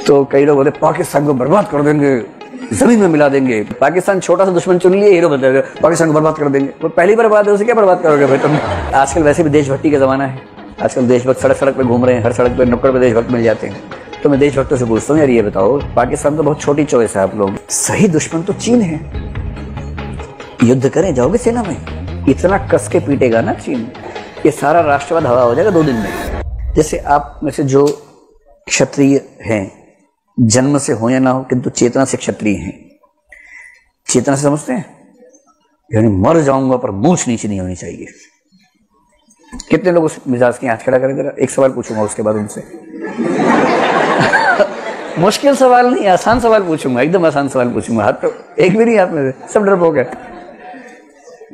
तो कई लोग बोले पाकिस्तान को बर्बाद कर देंगे, जमीन में मिला देंगे। पाकिस्तान छोटा सा दुश्मन चुन लिए, हीरो बदल देंगे, पाकिस्तान को बर्बाद कर देंगे। वो पहली बर्बाद है, उसे क्या बर्बाद करोगे भाई तुम। आजकल वैसे भी देशभक्ति का जमाना है। आजकल देशभक्त सड़क सड़क पे घूम रहे हैं, हर सड़क पे नुक्कड़ पे देशभक्त मिल जाते हैं। तो मैं देशभक्तों से पूछता हूँ, यार ये बताओ, पाकिस्तान तो बहुत छोटी चॉइस है आप लोग, सही दुश्मन तो चीन है। युद्ध करें, जाओगे सेना में? इतना कस के पीटेगा ना चीन, ये सारा राष्ट्रवाद हवा हो जाएगा 2 दिन में। जैसे आप में से जो क्षत्रिय हैं, जन्म से हो या ना हो, किंतु चेतना से क्षत्रिय हैं। चेतना से समझते हैं, यानी मर जाऊंगा पर मूंछ नीचे नहीं होनी चाहिए। कितने लोग उस मिजाज के हाथ खड़ा करें जरा? एक सवाल पूछूंगा उसके बाद उनसे। मुश्किल सवाल नहीं, आसान सवाल पूछूंगा, एकदम आसान सवाल पूछूंगा। हाथ तो एक भी नहीं, हाथ में से सब डरपोक है।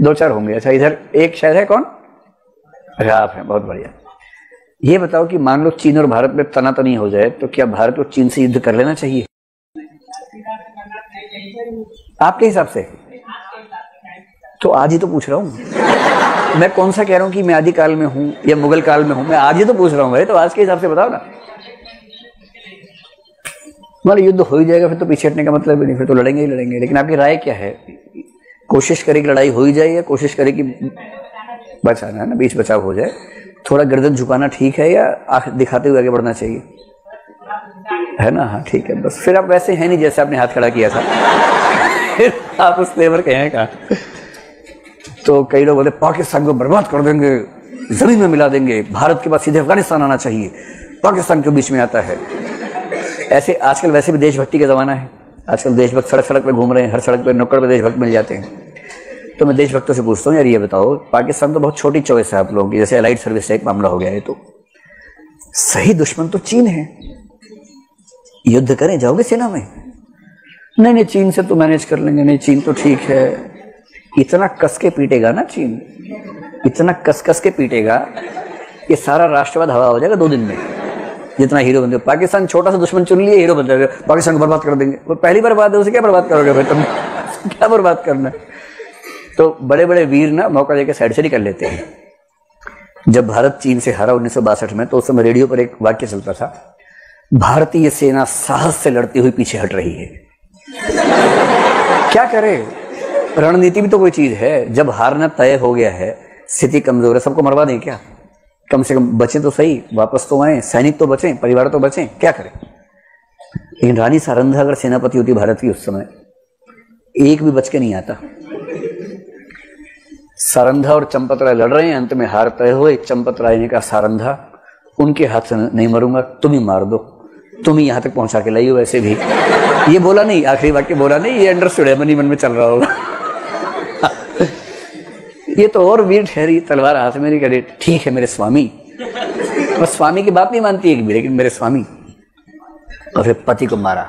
2-4 होंगे। अच्छा, इधर एक शायद है, कौन? अरे आप हैं, बहुत बढ़िया। ये बताओ कि मान लो चीन और भारत में तनातनी हो जाए, तो क्या भारत को चीन से युद्ध कर लेना चाहिए आपके हिसाब से? तो आज ही तो पूछ रहा हूं मैं, कौन सा कह रहा हूं कि मैं आदिकाल में हूं या मुगल काल में हूं, मैं आज ही तो पूछ रहा हूं भाई। तो आज के हिसाब से बताओ ना। मतलब युद्ध हो ही जाएगा, फिर तो पीछे हटने का मतलब भी नहीं, फिर तो लड़ेंगे ही लड़ेंगे। लेकिन आपकी राय क्या है? कोशिश करें कि लड़ाई हो ही जाए, या कोशिश करें कि बचाना है ना, बीच बचाव हो जाए? थोड़ा गर्दन झुकाना ठीक है, या आंख दिखाते हुए आगे बढ़ना चाहिए, है ना? हाँ ठीक है, बस फिर आप वैसे हैं नहीं जैसे आपने हाथ खड़ा किया था। फिर आप उस लेवर के हैं कहाँ? तो कई लोग बोले पाकिस्तान को बर्बाद कर देंगे, जमीन में मिला देंगे, भारत के बाद सीधे अफगानिस्तान आना चाहिए, पाकिस्तान के बीच में आता है। ऐसे आजकल वैसे भी देशभक्ति का जमाना है। आजकल देशभक्त सड़क सड़क पे घूम रहे हैं, हर सड़क पे नुक्कड़ पे देशभक्त मिल जाते हैं। तो मैं देशभक्तों से पूछता हूँ, यार ये बताओ, पाकिस्तान तो बहुत छोटी चॉइस है आप लोगों की, जैसे एलाइड सर्विस का एक मामला हो गया है, तो सही दुश्मन तो चीन है। युद्ध करें, जाओगे सेना में? नहीं, चीन से तो मैनेज कर लेंगे। नहीं, चीन तो ठीक है। इतना कस के पीटेगा ना चीन, इतना कस के पीटेगा, ये सारा राष्ट्रवाद हवा हो जाएगा 2 दिन में। जितना हीरो बनते, पाकिस्तान छोटा सा दुश्मन चुन लिए, हीरो बदल देंगे, पाकिस्तान को बर्बाद कर देंगे। वो पहली बर्बाद है, उसे क्या बर्बाद करोगे भाई तुम। क्या बर्बाद करना है? तो बड़े बड़े वीर ना मौका देकर साइड से निकल लेते हैं। जब भारत चीन से हारा 1962 में, तो उस समय रेडियो पर एक वाक्य चलता था, भारतीय सेना साहस से लड़ती हुई पीछे हट रही है। क्या करे, रणनीति भी तो कोई चीज है। जब हारना तय हो गया है, स्थिति कमजोर है, सबको मरवा दें क्या? कम से कम बचे तो सही, वापस तो आए, सैनिक तो बचें, परिवार तो बचें, क्या करें? लेकिन रानी सारंधा अगर सेनापति होती भारत की उस समय, एक भी बच के नहीं आता। सारंधा और चंपत राय लड़ रहे हैं, अंत में हार तय हुए। चंपत राय ने कहा, सारंधा उनके हाथ से नहीं मरूंगा, तुम ही मार दो, तुम ही यहां तक पहुंचा के लाई हो। वैसे भी ये बोला नहीं, आखिरी वाक्य बोला नहीं, ये अंडरस्टूड है, मन में चल रहा होगा। ये तो और वीर ठहरी, तलवार हाथ में नहीं करे, ठीक है मेरे स्वामी। बस स्वामी की बात नहीं मानती एक भी, लेकिन मेरे स्वामी। और फिर पति को मारा।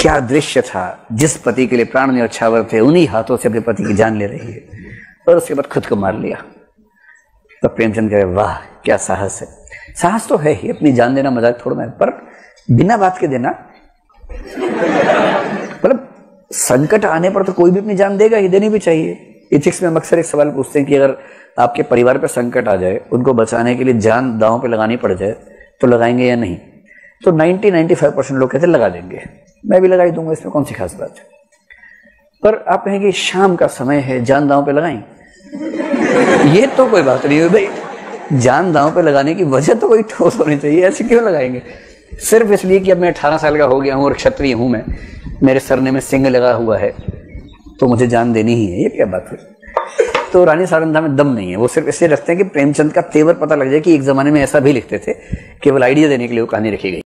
क्या दृश्य था, जिस पति के लिए प्राण न्यौछावर थे, उन्हीं हाथों से अपने पति की जान ले रही है, और उसके बाद खुद को मार लिया। तो प्रेमचंद कहे, वाह क्या साहस है। साहस तो है ही, अपनी जान देना मजाक थोड़ा है, पर बिना बात के देना। मतलब संकट आने पर तो कोई भी अपनी जान देगा ही, देनी भी चाहिए। इथिक्स में हम अक्सर एक सवाल पूछते हैं कि अगर आपके परिवार पर संकट आ जाए, उनको बचाने के लिए जान दांव पे लगानी पड़ जाए, तो लगाएंगे या नहीं? तो 90-95% लोग कहते लगा देंगे। मैं भी लगाई दूंगा, इसमें कौन सी खास बात है। पर आप कहेंगे शाम का समय है, जान दांव पे लगाएं, ये तो कोई बात नहीं है भाई। जान दांव पे लगाने की वजह तो कोई ठोस होनी चाहिए। ऐसे क्यों लगाएंगे? सिर्फ इसलिए कि अब मैं 18 साल का हो गया हूं और क्षत्रिय हूं, मैं, मेरे सरने में सिंह लगा हुआ है, तो मुझे जान देनी ही है, ये क्या बात है? तो रानी सारंधा में दम नहीं है। वो सिर्फ इसलिए रखते हैं कि प्रेमचंद का तेवर पता लग जाए कि एक जमाने में ऐसा भी लिखते थे, केवल आइडिया देने के लिए वो कहानी रखी गई।